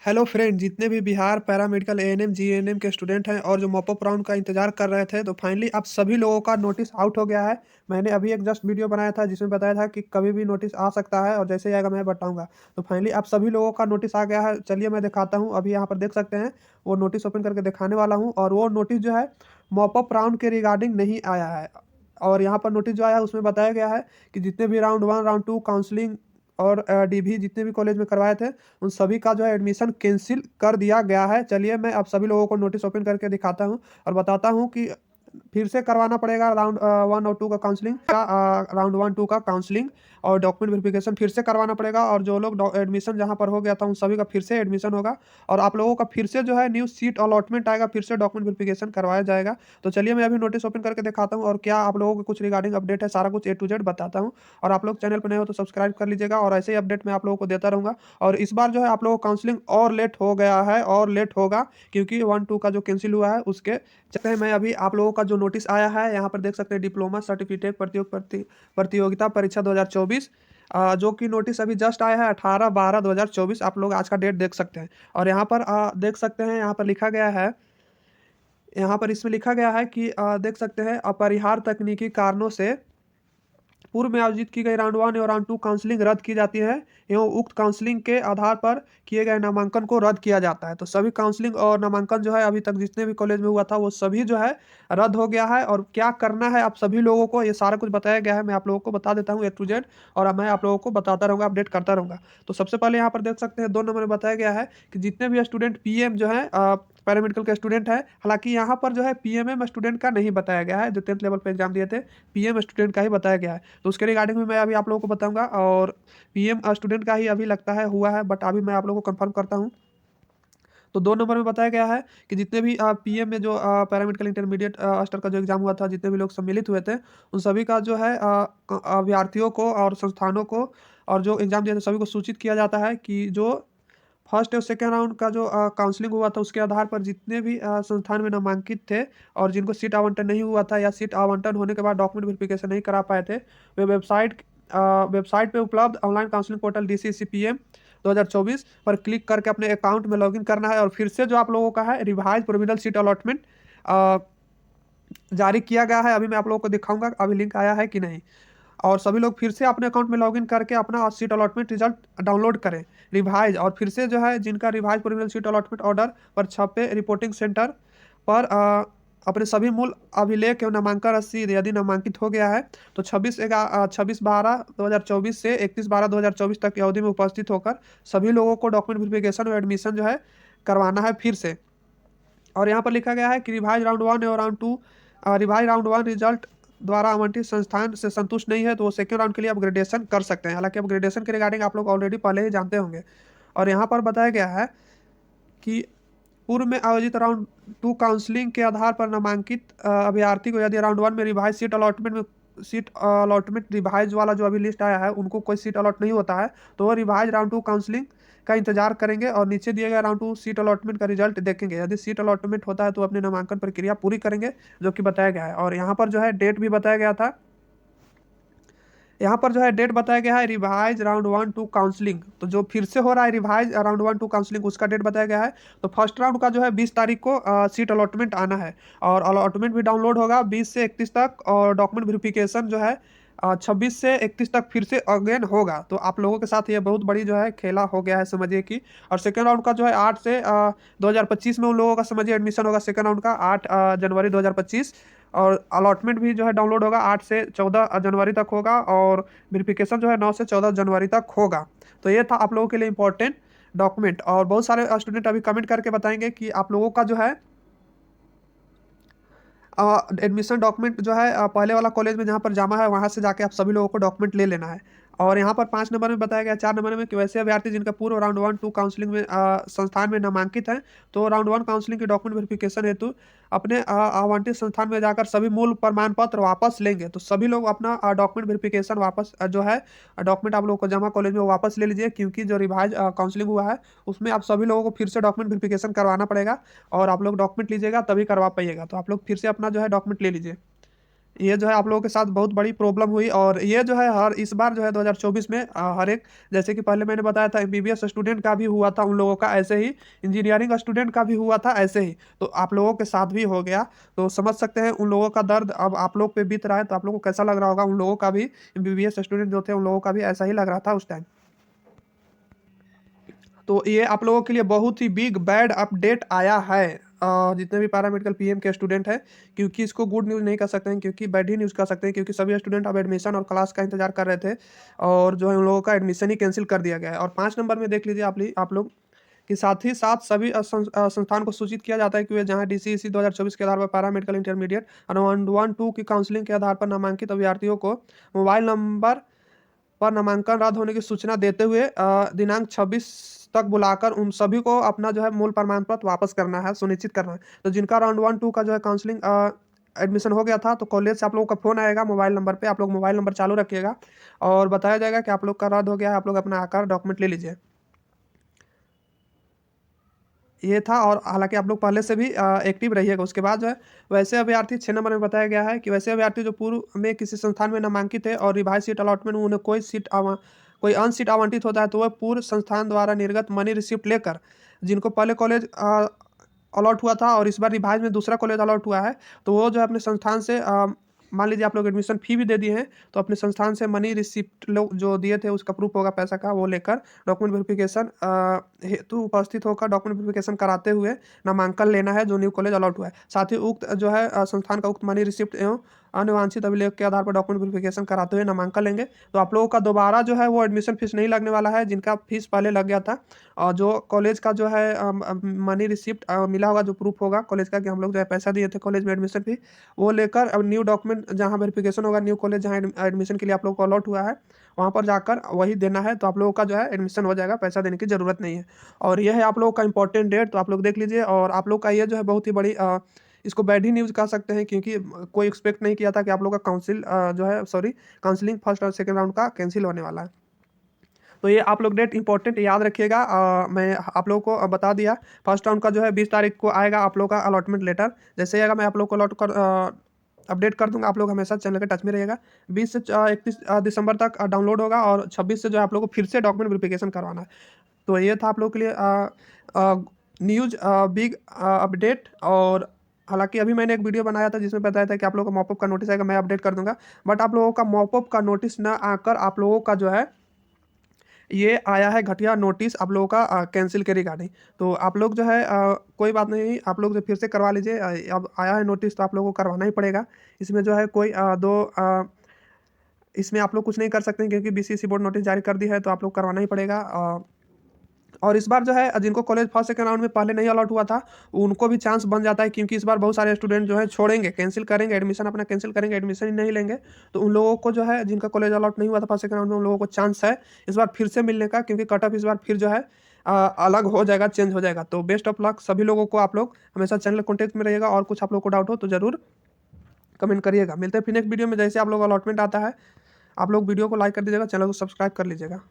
Hello friend, जितने भी Bihar paramedical ANM GNM के स्टूडेंट हैं और जो मॉप अप राउंड का इंतजार कर रहे थे, तो फाइनली आप सभी लोगों का नोटिस आउट हो गया है। मैंने अभी एक जस्ट वीडियो बनाया था जिसमें बताया था कि कभी भी नोटिस आ सकता है और जैसे ही आएगा मैं बताऊंगा। तो फाइनली आप सभी लोगों का नोटिस आ गया है। चलिए मैं दिखाता हूँ, अभी यहाँ पर देख सकते हैं। वो नोटिस ओपन करके दिखाने वाला हूँ और वो नोटिस जो है मॉप अप राउंड के रिगार्डिंग नहीं आया है। और यहाँ पर नोटिस जो आया है उसमें बताया गया है कि जितने भी राउंड 1 राउंड 2 काउंसलिंग और डीभी जितने भी कॉलेज में करवाए थे, उन सभी का जो है एडमिशन कैंसिल कर दिया गया है। चलिए मैं आप सभी लोगों को नोटिस ओपन करके दिखाता हूँ और बताता हूँ कि फिर से करवाना पड़ेगा राउंड 1 और 2 का काउंसलिंग का, राउंड 1 2 का काउंसलिंग और डॉक्यूमेंट वेरिफिकेशन फिर से करवाना पड़ेगा। और जो लोग एडमिशन जहाँ पर हो गया था उन सभी का फिर से एडमिशन होगा और आप लोगों का फिर से जो है न्यू सीट अलॉटमेंट आएगा, फिर से डॉक्यूमेंट वेरिफिकेशन करवाया जाएगा। तो चलिए मैं अभी नोटिस ओपन करके दिखाता हूँ और क्या आप लोगों को कुछ रिगार्डिंग अपडेट है, सारा कुछ A to Z बताता हूँ। और आप लोग चैनल पर नए हो तो सब्सक्राइब कर लीजिएगा और ऐसे ही अपडेट मैं आप लोगों को देता रहूँगा। और इस बार जो है आप लोगों का काउंसलिंग और लेट हो गया है और लेट होगा, क्योंकि 1 2 का जो कैंसिल हुआ है उसके चलते हैं। मैं अभी आप लोगों का जो नोटिस आया है यहाँ पर देख सकते हैं, डिप्लोमा सर्टिफिकेट प्रतियोगिता परीक्षा 2024, जो कि नोटिस अभी जस्ट आया है 18/12/2024। आप लोग आज का डेट देख सकते हैं। और यहाँ पर देख सकते हैं, यहाँ पर लिखा गया है, यहाँ पर इसमें लिखा गया है कि देख सकते हैं, अपरिहार्य तकनीकी कारणों से पूर्व में आयोजित की गई राउंड 1 और राउंड 2 काउंसलिंग रद्द की जाती है एवं उक्त काउंसलिंग के आधार पर किए गए नामांकन को रद्द किया जाता है। तो सभी काउंसलिंग और नामांकन जो है अभी तक जितने भी कॉलेज में हुआ था वो सभी जो है रद्द हो गया है। और क्या करना है आप सभी लोगों को, ये सारा कुछ बताया गया है। मैं आप लोगों को बता देता हूँ A to Z और अब मैं आप लोगों को बताता रहूँगा, अपडेट करता रहूँगा। तो सबसे पहले यहाँ पर देख सकते हैं 2 नंबर में बताया गया है कि जितने भी स्टूडेंट पीएम जो है पैरामेडिकल के स्टूडेंट है, हालांकि यहाँ पर जो है पीएमएम स्टूडेंट का नहीं बताया गया है, जो 10th लेवल पे एग्जाम दिए थे पीएम स्टूडेंट का ही बताया गया है। तो उसके रिगार्डिंग में मैं अभी आप लोगों को बताऊंगा और पीएम स्टूडेंट का ही अभी लगता है हुआ है, बट अभी मैं आप लोगों को कंफर्म करता हूँ। तो 2 नंबर में बताया गया है कि जितने भी पीएम में जो पैरामेडिकल इंटरमीडिएट स्तर का जो एग्जाम हुआ था, जितने भी लोग सम्मिलित हुए थे उन सभी का जो है अभ्यर्थियों को और संस्थानों को और जो एग्जाम दिए थे सभी को सूचित किया जाता है कि जो फर्स्ट और सेकेंड राउंड का जो काउंसलिंग हुआ था उसके आधार पर जितने भी संस्थान में नामांकित थे और जिनको सीट आवंटन नहीं हुआ था या सीट आवंटन होने के बाद डॉक्यूमेंट वेरिफिकेशन नहीं करा पाए थे, वे वेबसाइट पे उपलब्ध ऑनलाइन काउंसलिंग पोर्टल DCCPM 2024 पर क्लिक करके अपने अकाउंट में लॉगिन करना है और फिर से जो आप लोगों का है रिवाइज प्रोविजनल सीट अलॉटमेंट जारी किया गया है। अभी मैं आप लोगों को दिखाऊंगा अभी लिंक आया है कि नहीं। और सभी लोग फिर से अपने अकाउंट में लॉगिन करके अपना सीट अलॉटमेंट रिजल्ट डाउनलोड करें रिवाइज, और फिर से जो है जिनका revise provisional seat allotment order पर छपे रिपोर्टिंग सेंटर पर अपने सभी मूल अभिलेख एवं नामांकन रसीद यदि नामांकित हो गया है तो 26/12/2024 से 31/12/2024 तक की अवधि में उपस्थित होकर सभी लोगों को डॉक्यूमेंट वेरिफिकेशन और एडमिशन जो है करवाना है फिर से। और यहाँ पर लिखा गया है कि रिवाइज राउंड 1 और राउंड 2, रिवाइज राउंड 1 रिजल्ट द्वारा आवंटित संस्थान से संतुष्ट नहीं है तो वो सेकेंड राउंड के लिए अपग्रेडेशन कर सकते हैं। हालांकि अपग्रेडेशन के रिगार्डिंग आप लोग ऑलरेडी पहले ही जानते होंगे। और यहाँ पर बताया गया है कि पूर्व में आयोजित राउंड 2 काउंसलिंग के आधार पर नामांकित अभ्यर्थी को यदि राउंड 1 में रिवाइज सीट अलॉटमेंट रिवाइज वाला जो अभी लिस्ट आया है उनको कोई सीट अलॉट नहीं होता है तो वो रिवाइज राउंड 2 काउंसलिंग का इंतजार करेंगे और नीचे दिए गए राउंड 2 सीट अलॉटमेंट का रिजल्ट देखेंगे। यदि सीट अलॉटमेंट होता है तो अपने नामांकन प्रक्रिया पूरी करेंगे, जो कि बताया गया है। और यहाँ पर जो है डेट भी बताया गया था, यहाँ पर जो है डेट बताया गया है रिवाइज राउंड 1 2 काउंसलिंग। तो जो फिर से हो रहा है रिवाइज राउंड 1 2 काउंसलिंग उसका डेट बताया गया है। तो फर्स्ट राउंड का जो है 20 तारीख को सीट अलॉटमेंट आना है और अलॉटमेंट भी डाउनलोड होगा 20 से 31 तक, और डॉक्यूमेंट वेरिफिकेशन जो है 26 से 31 तक फिर से अगेन होगा। तो आप लोगों के साथ ये बहुत बड़ी जो है खेला हो गया है समझिए कि। और सेकेंड राउंड का जो है 8 से 2025 में उन लोगों का समझिए एडमिशन होगा, सेकेंड राउंड का 8 जनवरी 2025। और अलॉटमेंट भी जो है डाउनलोड होगा 8 से 14 जनवरी तक होगा और वेरिफिकेशन जो है 9 से 14 जनवरी तक होगा। तो ये था आप लोगों के लिए इंपॉर्टेंट डॉक्यूमेंट। और बहुत सारे स्टूडेंट अभी कमेंट करके बताएंगे कि आप लोगों का जो है एडमिशन डॉक्यूमेंट जो है पहले वाला कॉलेज में जहाँ पर जमा है वहाँ से जाके आप सभी लोगों को डॉक्यूमेंट ले लेना है। और यहाँ पर 5 नंबर में बताया गया, 4 नंबर में कि वैसे अभ्यर्थी जिनका पूर्व राउंड 1 2 काउंसलिंग में संस्थान में नामांकित है तो राउंड 1 काउंसलिंग के डॉक्यूमेंट वेरिफिकेशन हेतु अपने आवंटित संस्थान में जाकर सभी मूल प्रमाण पत्र वापस लेंगे। तो सभी लोग अपना डॉक्यूमेंट वेरिफिकेशन वापस जो है डॉक्यूमेंट आप लोग को जमा कॉलेज में वापस ले लीजिए, क्योंकि जो रिवाइज काउंसलिंग हुआ है उसमें आप सभी लोगों को फिर से डॉक्यूमेंट वेरिफिकेशन करवाना पड़ेगा और आप लोग डॉक्यूमेंट लीजिएगा तभी करवा पाइएगा। तो आप लोग फिर से अपना जो है डॉक्यूमेंट ले लीजिए। ये जो है आप लोगों के साथ बहुत बड़ी प्रॉब्लम हुई, और ये जो है हर इस बार जो है 2024 में हर एक, जैसे कि पहले मैंने बताया था एमबीबीएस स्टूडेंट का भी हुआ था उन लोगों का ऐसे ही, इंजीनियरिंग स्टूडेंट का भी हुआ था ऐसे ही, तो आप लोगों के साथ भी हो गया। तो समझ सकते हैं उन लोगों का दर्द अब आप लोग पे बीत रहा है, तो आप लोगों को कैसा लग रहा होगा। उन लोगों का भी एमबीबीएस स्टूडेंट जो थे उन लोगों का भी ऐसा ही लग रहा था उस टाइम। तो ये आप लोगों के लिए बहुत ही बिग बैड अपडेट आया है, जितने भी पैरामेडिकल पीएम के स्टूडेंट हैं, क्योंकि इसको गुड न्यूज़ नहीं कह सकते हैं, क्योंकि बैड ही न्यूज़ कह सकते हैं, क्योंकि सभी स्टूडेंट अब एडमिशन और क्लास का इंतजार कर रहे थे, और जो है उन लोगों का एडमिशन ही कैंसिल कर दिया गया है। और 5 नंबर में देख लीजिए आप लोग कि साथ ही साथ सभी संस्थान को सूचित किया जाता है कि वे जहां डीसीईसी 2024 के आधार पर पैरामेडिकल इंटरमीडिएट और 112 की काउंसलिंग के आधार पर नामांकित अभ्यर्थियों को मोबाइल नंबर पर नामांकन रद्द होने की सूचना देते हुए दिनांक 26 तक बुलाकर उन सभी को अपना जो है मूल प्रमाण पत्र वापस करना है, सुनिश्चित करना है। तो जिनका राउंड 1-2 का जो है काउंसलिंग एडमिशन हो गया था, तो कॉलेज से आप लोगों का फोन आएगा मोबाइल नंबर पे, आप लोग मोबाइल नंबर चालू रखिएगा और बताया जाएगा कि आप लोग का रद्द हो गया है, आप लोग अपना आकर डॉक्यूमेंट ले लीजिए। ये था, और हालांकि आप लोग पहले से भी एक्टिव रहिएगा। उसके बाद जो है वैसे अभ्यर्थी 6 नंबर में बताया गया है कि वैसे अभ्यर्थी जो पूर्व में किसी संस्थान में नामांकित है और रिवाइज सीट अलॉटमेंट में उन्हें कोई अन्य सीट आवंटित होता है, तो वह पूर्व संस्थान द्वारा निर्गत मनी रिसिप्ट लेकर, जिनको पहले कॉलेज अलॉट हुआ था और इस बार रिवाइज में दूसरा कॉलेज अलॉट हुआ है, तो वो जो है अपने संस्थान से मान लीजिए आप लोग एडमिशन फी भी दे दिए हैं, तो अपने संस्थान से मनी रिसिप्ट लोग जो दिए थे उसका प्रूफ होगा पैसा का, वो लेकर डॉक्यूमेंट वेरिफिकेशन हेतु उपस्थित होकर डॉक्यूमेंट वेरिफिकेशन कराते हुए नामांकन लेना है जो न्यू कॉलेज अलॉट हुआ है। साथ ही उक्त जो है संस्थान का उक्त मनी रिसिप्ट एवं अनवांछित अभिलेख के आधार पर डॉक्यूमेंट वेरिफिकेशन कराते हुए नामांकन लेंगे, तो आप लोगों का दोबारा जो है वो एडमिशन फीस नहीं लगने वाला है, जिनका फीस पहले लग गया था। और जो कॉलेज का जो है मनी रिसिप्ट मिला होगा, जो प्रूफ होगा कॉलेज का कि हम लोग जो है पैसा दिए थे कॉलेज में एडमिशन फी, वो लेकर अब न्यू डॉक्यूमेंट जहाँ वेरिफिकेशन होगा, न्यू कॉलेज जहाँ एडमिशन के लिए आप लोग को अलॉट हुआ है, वहाँ पर जाकर वही देना है, तो आप लोगों का जो है एडमिशन हो जाएगा, पैसा देने की ज़रूरत नहीं है। और ये है आप लोगों का इंपॉर्टेंट डेट, तो आप लोग देख लीजिए। और आप लोग का ये जो है बहुत ही बड़ी इसको बैड ही न्यूज़ कह सकते हैं, क्योंकि कोई एक्सपेक्ट नहीं किया था कि आप लोग का जो है सॉरी काउंसलिंग फर्स्ट और सेकंड राउंड का कैंसिल होने वाला है। तो ये आप लोग डेट इंपॉर्टेंट याद रखिएगा। मैं आप लोगों को बता दिया, फर्स्ट राउंड का जो है 20 तारीख को आएगा आप लोग का अलॉटमेंट लेटर। जैसे आएगा मैं आप लोग को अपडेट कर दूंगा। आप लोग हमेशा चैनल के टच में रहिएगा। 20 से 31 दिसंबर तक डाउनलोड होगा, और 26 से जो है आप लोग को फिर से डॉक्यूमेंट वेरिफिकेशन करवाना है। तो ये था आप लोग के लिए न्यूज़ बिग अपडेट। और हालांकि अभी मैंने एक वीडियो बनाया था जिसमें बताया था कि आप लोगों का मॉपअप का नोटिस आएगा, मैं अपडेट कर दूंगा। बट आप लोगों का मॉपअप का नोटिस ना आकर आप लोगों का जो है ये आया है घटिया नोटिस आप लोगों का कैंसिल के रिगार्डिंग। तो आप लोग जो है कोई बात नहीं, आप लोग जो फिर से करवा लीजिए। अब आया है नोटिस तो आप लोगों को करवाना ही पड़ेगा। इसमें जो है कोई इसमें आप लोग कुछ नहीं कर सकते हैं, क्योंकि बीसीएसई बोर्ड नोटिस जारी कर दी है, तो आप लोग करवाना ही पड़ेगा। और इस बार जो है जिनको कॉलेज फर्स्ट सेकंड राउंड में पहले नहीं अलॉट हुआ था, उनको भी चांस बन जाता है, क्योंकि इस बार बहुत सारे स्टूडेंट जो है छोड़ेंगे, कैंसिल करेंगे एडमिशन, अपना कैंसिल करेंगे, एडमिशन ही नहीं लेंगे। तो उन लोगों को जो है जिनका कॉलेज अलॉट नहीं हुआ था फर्स्ट सेकंड राउंड में, उन लोगों को चांस है इस बार फिर से मिलने का, क्योंकि कट ऑफ इस बार फिर जो है अलग हो जाएगा, चेंज हो जाएगा। तो बेस्ट ऑफ लक सभी लोगों को। आप लोग हमेशा चैनल कॉन्टेक्ट में रहिएगा, और कुछ आप लोग को डाउट हो तो जरूर कमेंट करिएगा। मिलते हैं फिर नेक्स्ट वीडियो में। जैसे आप लोग अलॉटमेंट आता है, आप लोग वीडियो को लाइक कर दीजिएगा, चैनल को सब्सक्राइब कर लीजिएगा।